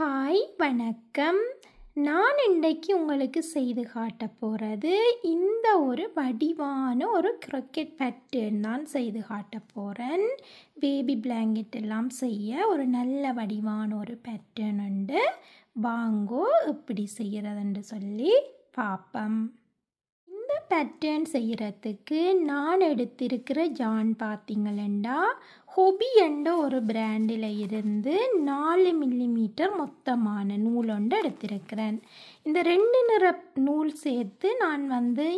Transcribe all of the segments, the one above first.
Hi வணக்கம். நான் இன்றைக்கு உங்களுக்கு செய்து காட்ட போகிறது இந்த ஒரு வடிவான ஒரு க்ரோக்கெட் பேட்டர்ன் தான் செய்து காட்ட போகிறேன். பேபி பிளாங்கெட் எல்லாம் செய்ய ஒரு நல்ல வடிவான ஒரு பேட்டர்ன் உண்டு. வாங்கோ எப்படி செய்கிறதுன்னு சொல்லி பார்ப்போம். இந்த பேட்டர்ன் செய்கிறதுக்கு நான் எடுத்திருக்கிற ஜான் பார்த்தீங்களா, ஹொபி என்ற ஒரு பிராண்டில் இருந்து 4 மில்லிமீட்டர் மொத்தமான நூல் ஒன்று எடுத்திருக்கிறேன். இந்த 2 நிற நூல் சேர்த்து நான்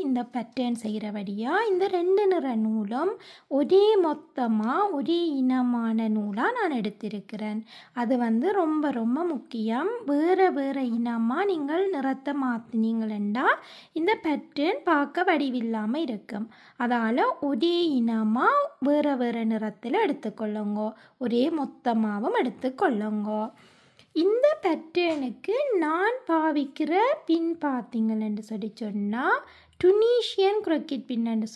இந்த பேட்டர்ன் செய்கிறபடியாக இந்த 2 நிற நூலும் ஒரே மொத்தமாக ஒரே இனமான நூலாக நான் எடுத்திருக்கிறேன். அது ரொம்ப ரொம்ப முக்கியம். வேறு வேறு இனமாக நீங்கள் நிறத்தை மாற்றினீங்களா இந்த பேட்டர்ன் பார்க்க வடிவில்லாமல் இருக்கும். அதால் ஒரே இனமாக வேறு வேறு நிறத்தில் எடுத்துக்கொள்ளுங்க, ஒரே மொத்தமாகவும் எடுத்துக்கொள்ளுங்க. இந்த பேட்டர்னுக்கு நான் பாவிக்கிற பின் பார்த்தீங்கன்னு சொன்னால் டுனீஷியன் க்ரோக்கெட் பின்னு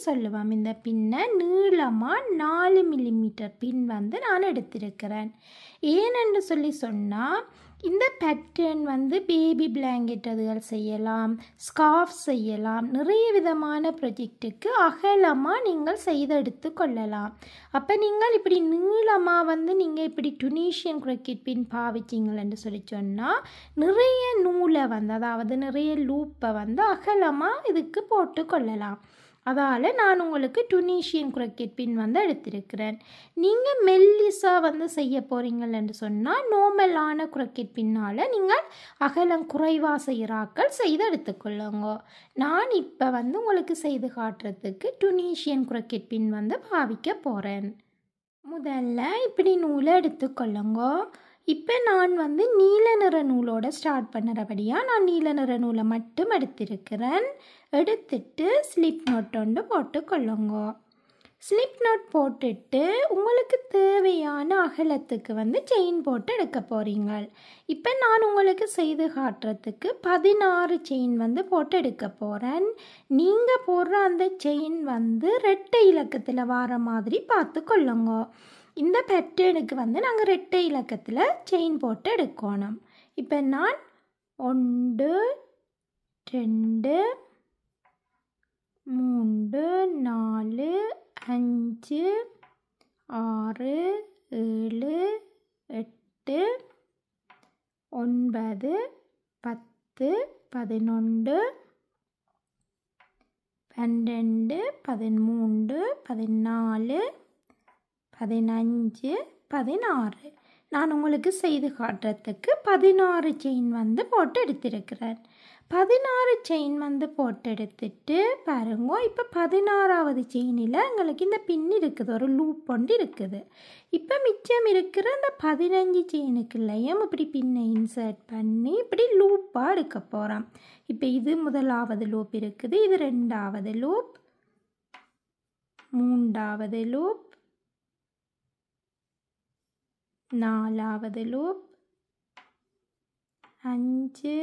சொல்லுவோம். இந்த பின்னை நீளமாக 4 மில்லிமீட்டர் பின் நான் எடுத்திருக்கிறேன். ஏனென்று சொன்னால் இந்த பேட்டர்ன் பேபி பிளாங்கெட் அதுகள் செய்யலாம், ஸ்கார்ஃப் செய்யலாம், நிறைய விதமான ப்ரொஜெக்டுக்கு அகலமாக நீங்கள் செய்தெடுத்து கொள்ளலாம். அப்போ நீங்கள் இப்படி நீளமாக நீங்கள் இப்படி டுனீஷியன் க்ரோக்கெட் பின் பாவிச்சிங்களன்னு சொன்னால் நிறைய நூலை அதாவது நிறைய லூப்பை அகலமாக இதுக்கு போட்டு கொள்ளலாம். அதால் நான் உங்களுக்கு டுனீஷியன் க்ரோக்கெட் பின் எடுத்திருக்கிறேன். நீங்கள் மெல்லிஸாக செய்ய போகிறீங்கன்னு சொன்னால் நார்மலான க்ரோக்கெட் பின்னால் நீங்கள் அகலம் குறைவாக செய்கிறாக்கள் செய்து எடுத்துக்கொள்ளுங்க. நான் இப்போ உங்களுக்கு செய்து காட்டுறதுக்கு டுனீஷியன் க்ரோக்கெட் பின் பாவிக்க போகிறேன். முதல்ல இப்படி நூலை எடுத்துக்கொள்ளுங்க. இப்போ நான் நீல நிற நூலோட ஸ்டார்ட் பண்ணுறபடியாக நான் நீல நிற நூலை மட்டும் எடுத்திருக்கிறேன். எடுத்துட்டு ஸ்லிப் நோட் ஒன்று போட்டுக்கொள்ளுங்க. ஸ்லிப் நோட் போட்டுட்டு உங்களுக்கு தேவையான அகலத்துக்கு செயின் போட்டு எடுக்க போகிறீங்க. இப்போ நான் உங்களுக்கு செய்து காட்டுறதுக்கு 16 செயின் போட்டு எடுக்க போகிறேன். நீங்கள் போடுற அந்த செயின் ரெட்டை இலக்கத்தில் வர மாதிரி பார்த்து கொள்ளுங்க. இந்த பேட்டர்னுக்கு நாங்கள் ரெட்டை இலக்கத்தில் செயின் போட்டு எடுக்கணும். இப்போ நான் 1 2 3 4 5 6 7 8 9 10 11 12 13 14 15 16 நான் உங்களுக்கு செய்து காட்டுறதுக்கு 16 செயின் போட்டு எடுத்திருக்கிறேன். 16 செயின் போட்டு எடுத்துட்டு பாருங்க. இப்போ 16வது செயினில் எங்களுக்கு இந்த பின் இருக்குது, ஒரு லூப் ஒன்று இருக்குது. இப்போ மிச்சம் இருக்கிற இந்த 15 செயினுக்குள்ளேயும் இப்படி பின்னை இன்சர்ட் பண்ணி இப்படி லூப்பாக எடுக்க போகிறோம். இப்போ இது முதலாவது லூப் இருக்குது, இது 2வது லூப், 3வது லூப், 4வது லூப், 5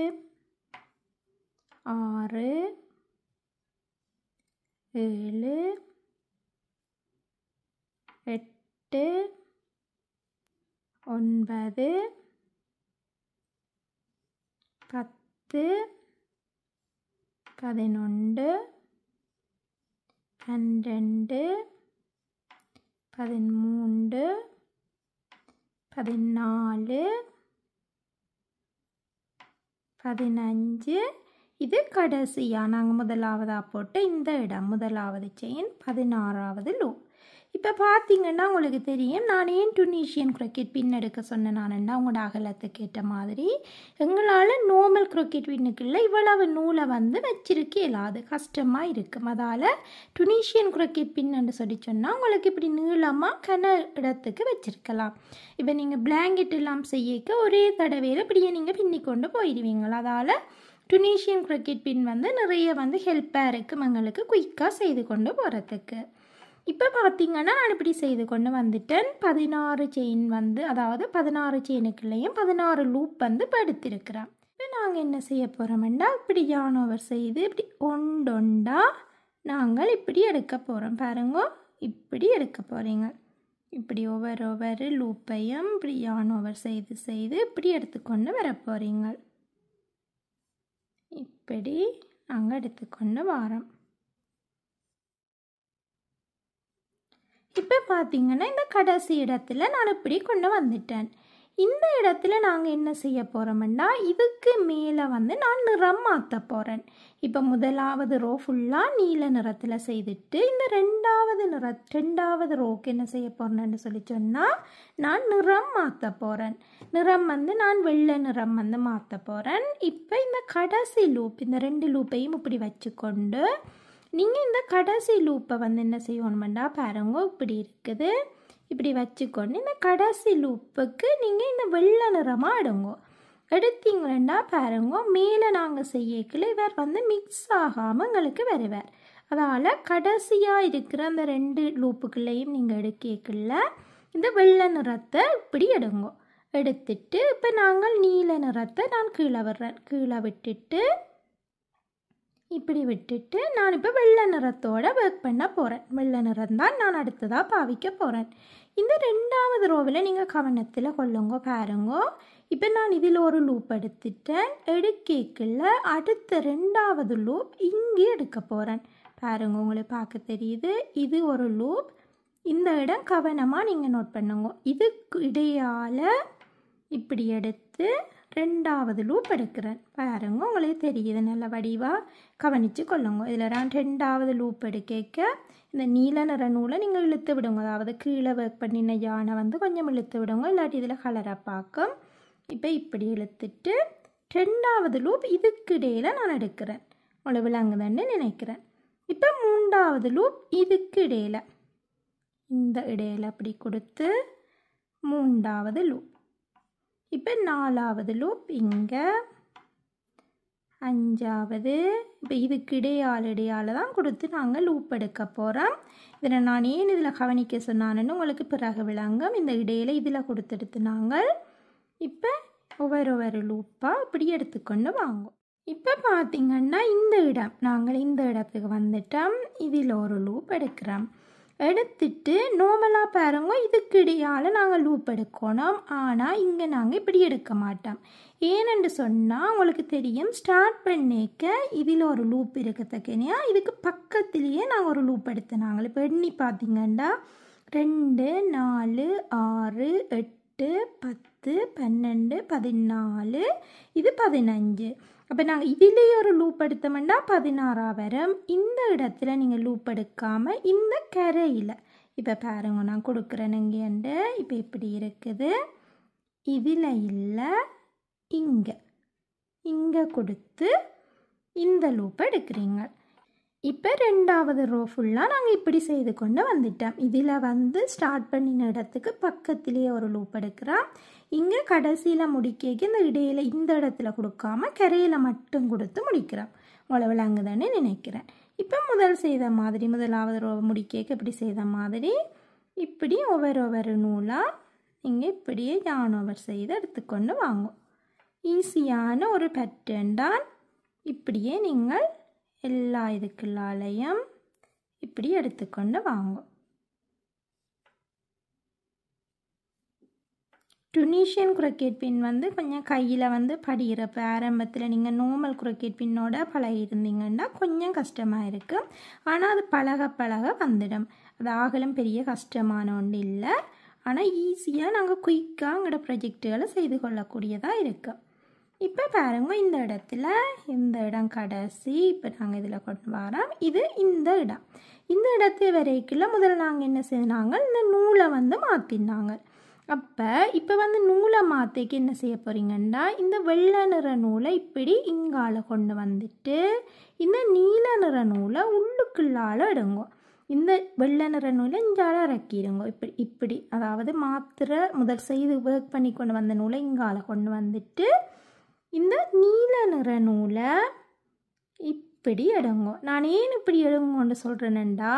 6 7 8 9 10 11 12 13 14 15 இது கடைசியாக நாங்கள் முதலாவதாக போட்ட இந்த இடம், முதலாவது செயின், 16வது லூப். இப்போ பார்த்தீங்கன்னா உங்களுக்கு தெரியும் நான் ஏன் டுனீஷியன் க்ரோக்கெட் பின் எடுக்க சொன்னேன்னா உங்களோட அகலத்துக்கு ஏற்ற மாதிரி எங்களால் நார்மல் க்ரோக்கெட் பின்னுக்குள்ள இவ்வளவு நூலை வச்சிருக்க இயலாது, கஷ்டமாக இருக்கும். அதால் டுனீஷியன் க்ரோக்கெட் பின்னு சொன்னால் உங்களுக்கு இப்படி நீளமாக கன இடத்துக்கு வச்சுருக்கலாம். இப்போ நீங்கள் பிளாங்கெட் எல்லாம் செய்யக்க ஒரே தடவையில் இப்படியே நீங்கள் பின்னி கொண்டு போயிடுவீங்களா. அதால் டுனீஷியன் க்ரோக்கெட் பின் நிறைய ஹெல்ப்பாக இருக்கும் எங்களுக்கு குயிக்காக செய்து கொண்டு போகிறதுக்கு. இப்போ பார்த்தீங்கன்னா நான் இப்படி செய்து கொண்டு வந்துட்டேன். 16 செயின் அதாவது 16 செயினுக்குள்ளேயும் 16 லூப் இப்போ எடுத்திருக்கிறேன். இப்போ நாங்கள் என்ன செய்ய போகிறோம்னா இப்படி yarn over செய்து இப்படி ஒண்டொண்டா நாங்கள் இப்படி எடுக்க போகிறோம். பாருங்க, இப்படி எடுக்க போகிறீங்க. இப்படி ஒவ்வொரு லூப்பையும் இப்படி யான் ஓவர் செய்து இப்படி எடுத்துக்கொண்டு வர போகிறீங்க. இப்படி நாங்கள் எடுத்துக்கொண்டு வரோம். இப்போ பார்த்தீங்கன்னா இந்த கடைசி இடத்துல நான் இப்படி கொண்டு வந்துட்டேன். இந்த இடத்துல நாங்கள் என்ன செய்ய போகிறோம்னா இதுக்கு மேலே வந்து நான் நிறம் மாற்ற போகிறேன். இப்போ முதலாவது ரோ ஃபுல்லாக நீல நிறத்தில் செய்துட்டு இந்த ரெண்டாவது ரோக்கு என்ன செய்ய போகிறேன்னு சொல்லி சொன்னால் நான் நிறம் மாற்ற போகிறேன். நிறம் வந்து நான் வெள்ளை நிறம் வந்து மாற்ற போகிறேன். இப்போ இந்த கடைசி லூப் இந்த 2 லூப்பையும் இப்படி வச்சுக்கொண்டு நீங்கள் இந்த கடைசி லூப்பை வந்து என்ன செய்யணுமெண்டா பாருங்க இப்படி இருக்குது. இப்படி வச்சுக்கொண்டு இந்த கடைசி லூப்புக்கு நீங்கள் இந்த வெள்ளை நிறமாக எடுத்தீங்களா பாருங்க மேலே நாங்கள் செய்யக்குள்ள இவர் வந்து மிக்ஸ் ஆகாமல் எங்களுக்கு வருவார். அதால் கடைசியாக இருக்கிற அந்த 2 லூப்புக்குள்ளேயும் நீங்கள் எடுக்கக்குள்ள இந்த வெள்ளை நிறத்தை இப்படி எடுத்துட்டு இப்போ நாங்கள் நீல நிறத்தை நான் கீழே விட்டுட்டு இப்படி விட்டுட்டு நான் இப்போ வெள்ளை நிறத்தோட ஒர்க் பண்ண போகிறேன். வெள்ளை நிறம் தான் நான் அடுத்ததாக பாவிக்க போகிறேன். இந்த 2வது ரோவில் நீங்கள் கவனத்தில் கொள்ளுங்க பாருங்க. இப்போ நான் இதில் ஒரு லூப் எடுக்கக்குள்ள அடுத்த 2வது லூப் இங்கே எடுக்க போகிறேன். பாருங்க உங்களுக்கு பார்க்க தெரியுது. இது ஒரு லூப். இந்த இடம் கவனமாக நீங்கள் நோட் பண்ணுங்க. இதுக்கு இடையால் இப்படி எடுத்து 2வது லூப் எடுக்கிறேன். பாருங்க உங்களுக்கு தெரியுது. நல்ல வடிவாக கவனித்து கொள்ளுங்க. இதில் நான் 2வது லூப் எடுக்க இந்த நீல நிற நூலை நீங்கள் இழுத்து விடுங்க. அதாவது கீழே ஒர்க் பண்ணின யானை வந்து கொஞ்சம் இழுத்து விடுங்க, இல்லாட்டி இதில் கலராக பார்க்கும். இப்போ இப்படி இழுத்துட்டு 2வது லூப் இதுக்கு இடையில் நான் எடுக்கிறேன். உங்களுக்கு விளங்குதுன்னு நினைக்கிறேன். இப்போ 3வது லூப் இதுக்கு இடையில் இந்த இடையில் அப்படி கொடுத்து 3வது லூப். இப்போ 4வது லூப் இங்கே, 5வது இப்போ இதுக்கு இடையால் தான் கொடுத்து நாங்கள் லூப் எடுக்க போகிறோம். இதில் நான் ஏன் இதில் கவனிக்க சொன்னான்னு உங்களுக்கு பிறகு விளங்கும். இந்த இடையில் இதில் கொடுத்துடுத்து நாங்கள் இப்போ ஒவ்வொரு லூப்பாக இப்படி எடுத்துக்கொண்டு வாங்கும். இப்போ பார்த்திங்கன்னா இந்த இடம் நாங்கள் இந்த இடத்துக்கு வந்துட்டோம். இதில் ஒரு லூப் எடுத்துட்டு நார்மலாக பாருங்க இதுக்கு இடையால் நாங்கள் லூப் எடுக்கணும். ஆனால் இங்கே நாங்கள் இப்படி எடுக்க மாட்டோம். ஏனென்று சொன்னால் உங்களுக்கு தெரியும் ஸ்டார்ட் பண்ணிக்க இதில் ஒரு லூப் இருக்கத்தக்கனையா இதுக்கு பக்கத்துலேயே நாங்கள் ஒரு லூப் எடுத்தோம். இப்போ எண்ணி பார்த்திங்கன்னா 2, 4, 6, 8, 10, 12, 14 இது 15. அப்போ நாங்கள் இதிலேயே ஒரு லூப் எடுத்தோம்னா 16 வரும். இந்த இடத்துல நீங்கள் லூப் எடுக்காமல் இந்த கரையில் இப்போ பாருங்க நான் கொடுக்குறேன் இங்கேண்டு. இப்போ இப்படி இருக்குது. இதில் இல்லை இங்கே கொடுத்து இந்த லூப்பை எடுக்கிறீங்க. இப்போ 2வது ரோ ஃபுல்லாக நாங்கள் இப்படி செய்து கொண்டு வந்துட்டோம். இதில் வந்து ஸ்டார்ட் பண்ணின இடத்துக்கு பக்கத்துலேயே ஒரு லூப் எடுக்கிறோம். இங்கே கடைசியில் முடிக்க இந்த இடையில் இந்த இடத்துல கொடுக்காம கரையில் மட்டும் கொடுத்து முடிக்கிறோம். உங்களை விளங்குதானே நினைக்கிறேன். இப்போ முதலாவது ரோ முடிக்க இப்படி செய்த மாதிரி இப்படி ஒவ்வொரு நூலாக நீங்கள் இப்படியே யான் ஓவர் செய்து எடுத்துக்கொண்டு வாங்கும். ஈஸியான ஒரு பேட்டர்ன் தான். இப்படியே நீங்கள் எல்லா இதுக்குள்ளாலையும் இப்படி எடுத்துக்கொண்டு வாங்கும். டுனிஷியன் குரோக்கெட் பின் வந்து கொஞ்சம் கையில் வந்து படிகிறப்ப ஆரம்பத்தில் நீங்கள் நார்மல் குரோக்கெட் பின்னோட பழகிருந்தீங்கன்னா கொஞ்சம் கஷ்டமாக இருக்கும். ஆனால் அது பழக வந்துடும். அது ஆகலும் பெரிய கஷ்டமான ஒன்று இல்லை. ஆனால் ஈஸியாக நாங்கள் குயிக்காக எங்களோட ப்ராஜெக்டுகளை செய்து கொள்ளக்கூடியதாக இருக்குது. இப்போ பாருங்க இந்த இடத்துல இந்த இடம் கடைசி. இப்போ நாங்கள் இதில் கொண்டு வரோம். இது இந்த இடம். இந்த இடத்து வரைக்குள்ள முதல்ல நாங்கள் என்ன செய்தாங்க, இந்த நூலை வந்து மாற்றினாங்க. அப்போ இப்போ வந்து நூலை மாற்றிக்கு என்ன செய்ய போகிறீங்கன்னா இந்த வெள்ளை நிற நூலை இப்படி இங்கால கொண்டு வந்துட்டு இந்த நீல நிற நூலை உள்ளுக்குள்ளால் எடுங்கோ. இந்த வெள்ளை நிற நூலை இங்கால இறக்கிடுங்க. இப்படி அதாவது முதல் செய்து ஒர்க் பண்ணி கொண்டு வந்த நூலை இங்கால கொண்டு வந்துட்டு இந்த நீல நிற நூலை இப்படி எடுங்கோ. நான் ஏன் இப்படி எடுங்கோன்னு சொல்கிறேன்டா,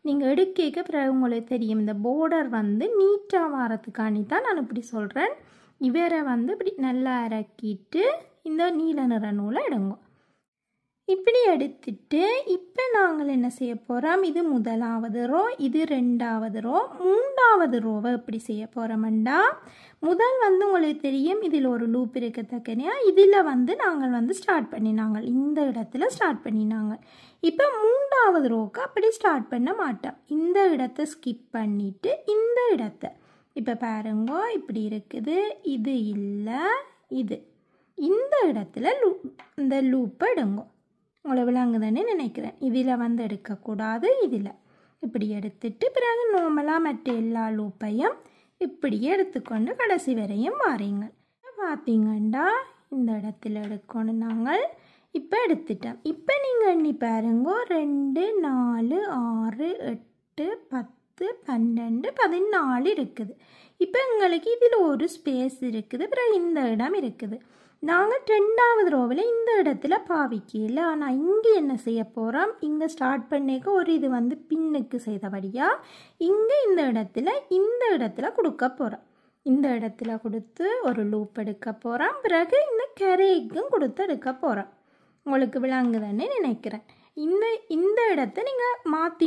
நீங்கள் எடுக்க பிறகு உங்களுக்கு தெரியும் இந்த போர்டர் வந்து நீட்டாக வரத்துக்காண்டி தான் நான் இப்படி சொல்கிறேன். இவரை வந்து இப்படி நல்லா இறக்கிட்டு இந்த நீல நிற நூலை எடுங்கோ. இப்படி எடுத்துட்டு இப்போ நாங்கள் என்ன செய்ய போகிறோம், இது முதலாவது ரோ, இது ரெண்டாவது ரோ, மூன்றாவது ரோவை எப்படி செய்ய போகிறோம்டா, முதல் வந்து உங்களுக்கு தெரியும் இதில் ஒரு லூப் இருக்கத்தக்கனையா, இதில் வந்து நாங்கள் ஸ்டார்ட் பண்ணினாங்க, இந்த இடத்துல ஸ்டார்ட் பண்ணினாங்க. இப்போ மூன்றாவது ரோக்கு அப்படி ஸ்டார்ட் பண்ண மாட்டோம், இந்த இடத்த ஸ்கிப் பண்ணிவிட்டு இந்த இடத்த இப்போ பாருங்க இப்படி இருக்குது, இது இல்லை இது, இந்த இடத்துல இந்த லூப்பை எடுங்க. உங்களை விளங்குதுன்னு நினைக்கிறேன். இதில் எடுக்கக்கூடாது, இதில் இப்படி எடுத்துட்டு பிறகு நார்மலாக மற்ற எல்லா லூப்பையும் இப்படியே எடுத்துக்கொண்டு கடைசி வரையும் வாரீங்க. பார்த்தீங்கண்டா இந்த இடத்துல எடுக்கணும் நாங்கள். இப்போ எடுத்துட்டோம். இப்போ நீங்கள் எண்ணி பாருங்க, 2 4 6 8 10 12 14 இருக்குது. இப்போ எங்களுக்கு இதில் ஒரு ஸ்பேஸ் இருக்குது, பிறகு இந்த இடம் இருக்குது. நாங்கள் ரெண்டாவது ரோவில் இந்த இடத்துல பாவிக்கல, ஆனால் இங்கே என்ன செய்ய போகிறோம், இங்கே ஸ்டார்ட் பண்ணிக்க ஒரு இது பின்னுக்கு செய்தபடியாக இங்கே இந்த இடத்துல கொடுக்க போகிறோம். இந்த இடத்துல கொடுத்து ஒரு லூப் எடுக்க போகிறோம், பிறகு இந்த கரைக்கும் கொடுத்து எடுக்க போகிறோம். உங்களுக்கு விளங்குதுன்னு நினைக்கிறேன். இந்த இடத்த நீங்கள் மாற்றி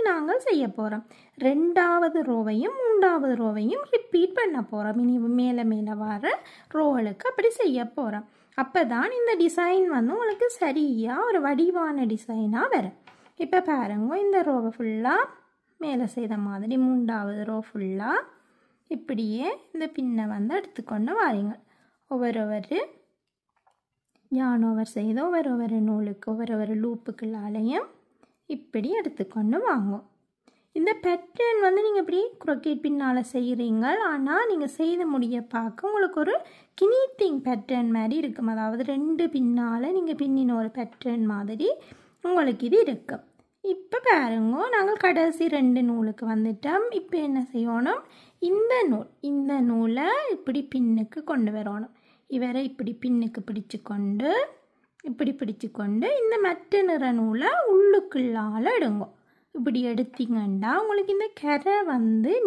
நாங்கள் செய்ய போகிறோம். ரெண்டாவது ரோவையும் மூன்றாவது ரோவையும் ரிப்பீட் பண்ண போகிறோம். இனி மேலே வர ரோகளுக்கு அப்படி செய்ய போகிறோம். அப்போ தான் இந்த டிசைன் உங்களுக்கு சரியாக ஒரு வடிவான டிசைனாக வரும். இப்போ பாருங்க, இந்த ரோவை ஃபுல்லாக மேலே செய்த மாதிரி மூன்றாவது ரோ ஃபுல்லாக இப்படியே இந்த பின்னை எடுத்துக்கொண்டு வாரீங்க. ஒவ்வொரு யானோவர் செய்த ஒவ்வொரு நூலுக்கு ஒவ்வொரு லூப்புக்குள்ளாலையும் இப்படி எடுத்துக்கொண்டு வாங்கும். இந்த பேட்டர்ன் நீங்கள் இப்படி குரோக்கெட் பின்னால் செய்கிறீங்க, ஆனால் நீங்கள் செய்த முடிய பார்க்க உங்களுக்கு ஒரு கினீட்டிங் பேட்டர்ன் மாதிரி இருக்கும். அதாவது 2 பின்னால் நீங்கள் பின்னின ஒரு பேட்டர்ன் மாதிரி உங்களுக்கு இது இருக்கும். இப்போ பாருங்க, நாங்கள் கடைசி 2 நூலுக்கு வந்துட்டோம். இப்போ என்ன செய்யணும், இந்த நூலை இப்படி பின்னுக்கு கொண்டு வரணும். இவரை இப்படி பின்னுக்கு பிடிச்சிக்கொண்டு இந்த மற்ற நிற நூலை உள்ளுக்குள்ளால் எடுங்க. இப்படி எடுத்தீங்கன்னா உங்களுக்கு இந்த கரை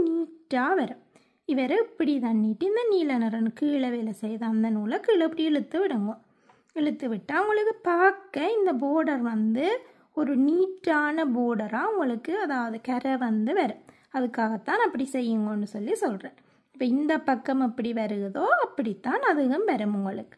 நீட்டாக வரும். இவரை இப்படி தண்ணிட்டு இந்த நீல நிறம் கீழே வேலை செய்த அந்த நூலை கீழே இப்படி இழுத்து விடுங்க. இழுத்து விட்டால் உங்களுக்கு பார்க்க இந்த போர்டர் ஒரு நீட்டான போர்டராக உங்களுக்கு, அதாவது கரை வரும். அதுக்காகத்தான் அப்படி செய்யுங்கன்னு சொல்கிறேன். இப்போ இந்த பக்கம் எப்படி வருகுதோ அப்படித்தான் அதுவும் வரும் உங்களுக்கு.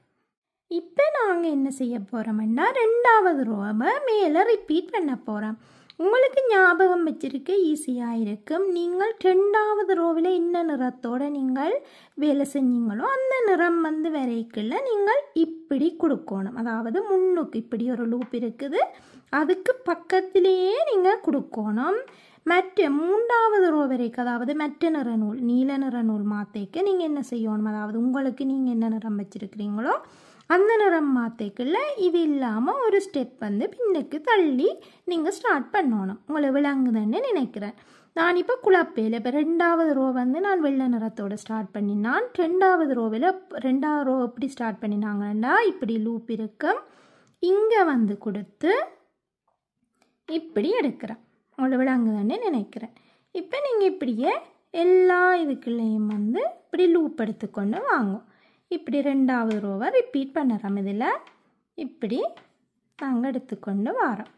இப்போ நாங்கள் என்ன செய்ய போகிறோம்னா, ரெண்டாவது ரோவை மேலே ரிப்பீட் பண்ண போகிறோம். உங்களுக்கு ஞாபகம் வச்சிருக்க ஈஸியாக இருக்கும். நீங்கள் ரெண்டாவது ரோவில் என்ன நிறத்தோடு நீங்கள் வேலை செஞ்சீங்களோ அந்த நிறம் வரைக்குள்ள நீங்கள் இப்படி கொடுக்கணும். அதாவது முன்னுக்கு இப்படி ஒரு லூப் இருக்குது, அதுக்கு பக்கத்திலேயே நீங்கள் கொடுக்கணும். மற்ற மூன்றாவது ரோ வரைக்கும், அதாவது மற்ற நிற நூல் நீல நிற நூல் மாற்றேக்க நீங்கள் என்ன செய்யணும், அதாவது உங்களுக்கு நீங்கள் என்ன நிறம் வச்சுருக்கிறீங்களோ அந்த நிறம் மாற்றேக்குள்ள இது இல்லாமல் ஒரு ஸ்டெப் பின்னுக்கு தள்ளி நீங்கள் ஸ்டார்ட் பண்ணணும். உங்களை விளங்குதுன்னு நினைக்கிறேன். நான் இப்போ குழப்பையில் இப்போ ரெண்டாவது ரோ நான் வெள்ளை நிறத்தோடு ஸ்டார்ட் பண்ணினான். ரெண்டாவது ரோ எப்படி ஸ்டார்ட் பண்ணினாங்கன்னா, இப்படி லூப் இருக்கும், இங்கே கொடுத்து இப்படி எடுக்கிறேன். உங்களை விளங்குதுன்னு நினைக்கிறேன். இப்போ நீங்கள் இப்படியே எல்லா இதுக்குள்ளேயும் இப்படி லூப் எடுத்துக்கொண்டு வாங்கும். இப்படி ரெண்டாவது ரோவை ரிப்பீட் பண்ணுறோம். இதில் இப்படி நாங்கள் எடுத்துக்கொண்டு வரோம்.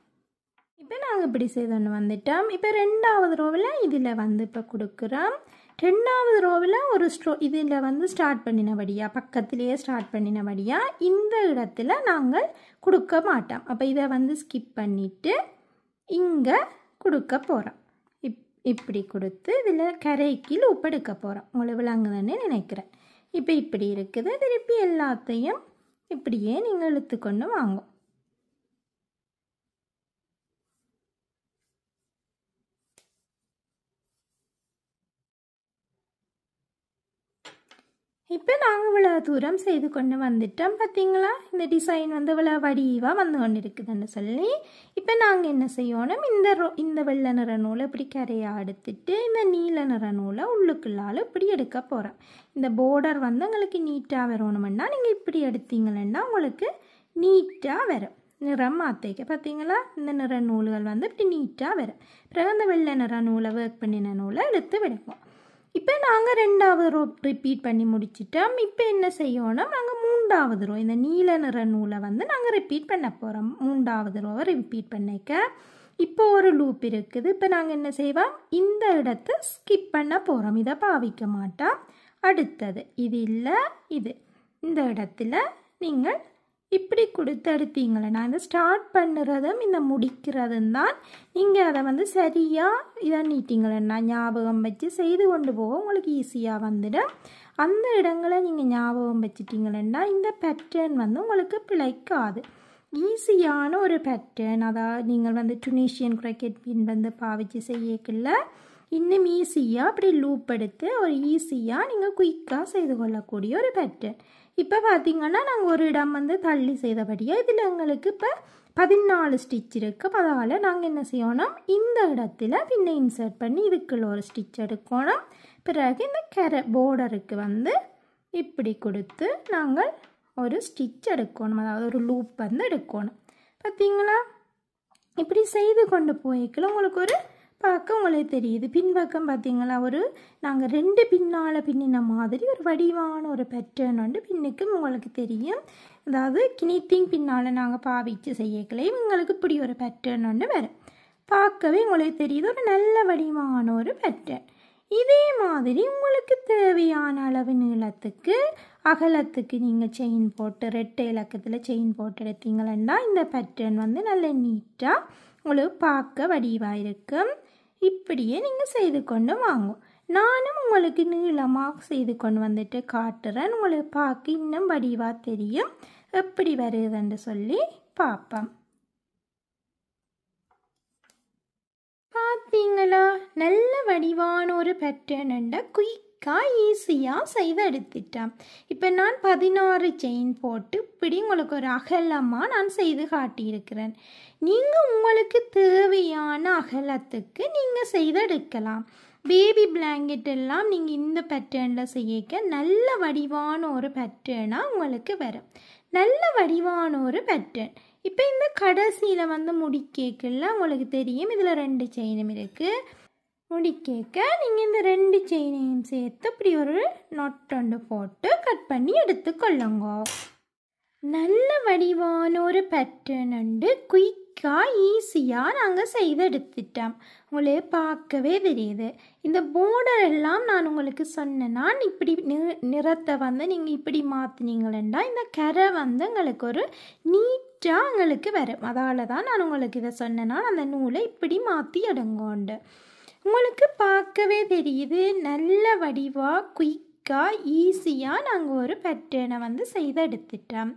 இப்போ நாங்கள் இப்படி செய்தோன்னு வந்துட்டோம். இப்போ ரெண்டாவது ரோவில் இதில் இப்போ கொடுக்குறோம். ரெண்டாவது ரோவில் ஒரு இதில் ஸ்டார்ட் பண்ணினபடியாக பக்கத்திலேயே ஸ்டார்ட் பண்ணினபடியாக இந்த இடத்துல நாங்கள் கொடுக்க மாட்டோம். அப்போ இதை ஸ்கிப் பண்ணிவிட்டு இங்கே கொடுக்க போகிறோம். இப்படி கொடுத்து இதில் கரைக்கு லூப் எடுக்க போகிறோம். உங்களை விளங்குதுன்னு நினைக்கிறேன். இப்போ இப்படி இருக்குது. திருப்பி எல்லாத்தையும் இப்படியே நீங்கள் இழுத்துக்கொண்டு வாங்கும். இப்போ நாங்கள் இவ்வளோ தூரம் செய்து கொண்டு வந்துட்டோம். பார்த்தீங்களா, இந்த டிசைன் இவ்வளோ வடிவாக வந்து கொண்டு இருக்குதுன்னு சொல்லி. இப்போ நாங்கள் என்ன செய்யணும், இந்த வெள்ளை நிற நூலை இப்படி கரையாக எடுத்துட்டு இந்த நீல நிற நூலை உள்ளுக்குள்ளால் இப்படி எடுக்க போகிறோம். இந்த போர்டர் உங்களுக்கு நீட்டாக வரணுமென்னா நீங்கள் இப்படி எடுத்தீங்கன்னா உங்களுக்கு நீட்டாக வரும். நிறம் மாற்றிக்க பார்த்தீங்களா, இந்த நிற நூல்கள் இப்படி நீட்டாக வரும். பிறகு அந்த வெள்ளை நிற நூலை ஒர்க் பண்ணின நூலை எடுத்து விடுவோம். இப்போ நாங்கள் 2வது ரோ ரிப்பீட் பண்ணி முடிச்சிட்டோம். இப்போ என்ன செய்யணும், நாங்கள் 3வது ரோ இந்த நீல நிற நூலை வந்து நாங்கள் ரிப்பீட் பண்ண போகிறோம். 3வது ரோவை ரிப்பீட் பண்ணிக்க இப்போ ஒரு லூப் இருக்குது. இப்போ நாங்கள் என்ன செய்வோம், இந்த இடத்த ஸ்கிப் பண்ண போகிறோம், இதை பாவிக்க மாட்டோம். அடுத்தது இது இல்லை, இது இந்த இடத்துல நீங்கள் இப்படி கொடுத்து எடுத்தீங்களே, நான் இந்த ஸ்டார்ட் பண்ணுறதும் இந்த முடிக்கிறதும் தான். நீங்கள் அதை வந்து சரியாக இதை நீட்டிங்களேன்னா ஞாபகம் வச்சு செய்து கொண்டு போக உங்களுக்கு ஈஸியாக வந்துடும். அந்த இடங்களை நீங்கள் ஞாபகம் வச்சுட்டிங்களேன்னா இந்த பேட்டர்ன் வந்து உங்களுக்கு பிழைக்காது. ஈஸியான ஒரு பேட்டர்ன், அதாவது நீங்கள் வந்து டுனிஷியன் கிரிக்கெட் பின் வந்து பாவிச்சு செய்யக்குள்ள இன்னும் ஈஸியாக அப்படி லூப் எடுத்து ஒரு ஈஸியாக நீங்கள் குயிக்காக செய்து கொள்ளக்கூடிய ஒரு பேட்டர்ன். இப்போ பார்த்திங்கன்னா நாங்கள் ஒரு இடம் வந்து தள்ளி செய்தபடியாக இதில் எங்களுக்கு இப்போ 14 ஸ்டிச் இருக்குது. அதால் நாங்கள் என்ன செய்யணும், இந்த இடத்துல பின்ன இன்சர்ட் பண்ணி இதுக்குள்ள ஒரு ஸ்டிச் எடுக்கணும். பிறகு இந்த போர்டருக்கு வந்து இப்படி கொடுத்து நாங்கள் ஒரு ஸ்டிச் எடுக்கணும், அதாவது ஒரு லூப் வந்து எடுக்கணும். பார்த்திங்களா, இப்படி செய்து கொண்டு போய்க்கலாம். உங்களுக்கு ஒரு பார்க்க உங்களுக்கு தெரியுது பின்பக்கம் பார்த்திங்களா, ஒரு நாங்கள் 2 பின்னால் பின்னின மாதிரி ஒரு வடிவான ஒரு பேட்டர்ன் வந்து பின்னுக்கும் உங்களுக்கு தெரியும். அதாவது கினித்திங் பின்னால் நாங்கள் பாவிச்சு செய்யக்கலையும் உங்களுக்கு இப்படி ஒரு பேட்டர்ன் வந்து வரும். பார்க்கவே உங்களுக்கு தெரியுது ஒரு நல்ல வடிவான ஒரு பேட்டர்ன். இதே மாதிரி உங்களுக்கு தேவையான அளவு நீளத்துக்கு அகலத்துக்கு நீங்கள் செயின் போட்டு 2 இலக்கத்தில் செயின் போட்டு எடுத்தீங்களா இந்த பேட்டர்ன் வந்து நல்ல நீட்டாக உங்களுக்கு பார்க்க வடிவாக இருக்கும். இப்படியே நீங்கள் செய்து கொண்டு வாங்கும். நானும் உங்களுக்கு நீளமாக செய்து கொண்டு வந்துட்டு காட்டுறேன். உங்களுக்கு பார்க்க இன்னும் வடிவாக தெரியும் எப்படி வருதுன்னு சொல்லி பார்ப்போம். பார்த்தீங்களா, நல்ல வடிவான ஒரு பேட்டர்ன் குயிக்காக ஈஸியாக செய்து எடுத்துட்டேன். இப்போ நான் 16 செயின் போட்டு இப்படி உங்களுக்கு ஒரு அகலமாக நான் செய்து காட்டியிருக்கிறேன். நீங்கள் உங்களுக்கு தேவையான அகலத்துக்கு நீங்கள் செய்து எடுக்கலாம். பேபி பிளாங்கெட் எல்லாம் நீங்கள் இந்த பேட்டர்னில் செய்யக்க நல்ல வடிவான ஒரு பேட்டர்னாக உங்களுக்கு வரும். நல்ல வடிவான ஒரு பேட்டர்ன். இப்போ இந்த கடைசியில் வந்து முடிக்கல உங்களுக்கு தெரியும் இதில் 2 செயினும் இருக்குது. முடிக்க நீங்கள் இந்த 2 செயினையும் சேர்த்து இப்படி ஒரு நொட்டொண்டு போட்டு கட் பண்ணி எடுத்துக்கொள்ளுங்க. நல்ல வடிவான ஒரு பேட்டர்ன் உண்டு குயிக்காக ஈஸியாக நாங்கள் செய்து எடுத்துட்டோம். உங்களுக்கு பார்க்கவே தெரியுது. இந்த போர்டர் எல்லாம் நான் உங்களுக்கு சொன்னேன்னா இப்படி நிறத்தை வந்து நீங்கள் இப்படி மாற்றினீங்களா இந்த கரை வந்து உங்களுக்கு ஒரு நீட்டாக உங்களுக்கு வரும். அதால் தான் நான் உங்களுக்கு இதை சொன்னேன்னா அந்த நூலை இப்படி மாற்றி எடுங்கோண்டு. உங்களுக்கு பார்க்கவே தெரியுது நல்ல வடிவாக குயிக்காக ஈஸியாக நாங்கள் ஒரு பேட்டர்னை வந்து செய்து எடுத்துட்டோம்.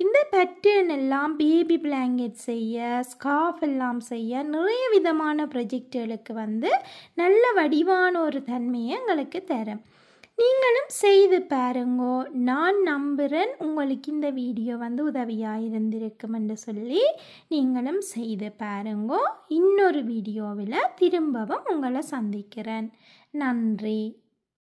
இந்த பேட்டர்ன் எல்லாம் பேபி பிளாங்கெட் செய்ய, ஸ்கார்ஃப் எல்லாம் செய்ய, நிறைய விதமான ப்ரொஜெக்டுகளுக்கு வந்து நல்ல வடிவான ஒரு தன்மையை எங்களுக்கு தரும். நீங்களும் செய்து பாருங்கோ. நான் நம்புகிறேன் உங்களுக்கு இந்த வீடியோ வந்து உதவியாக இருந்திருக்கும் என்று சொல்லி நீங்களும் செய்து பாருங்கோ. இன்னொரு வீடியோவில் திரும்பவும் உங்களை சந்திக்கிறேன். நன்றி.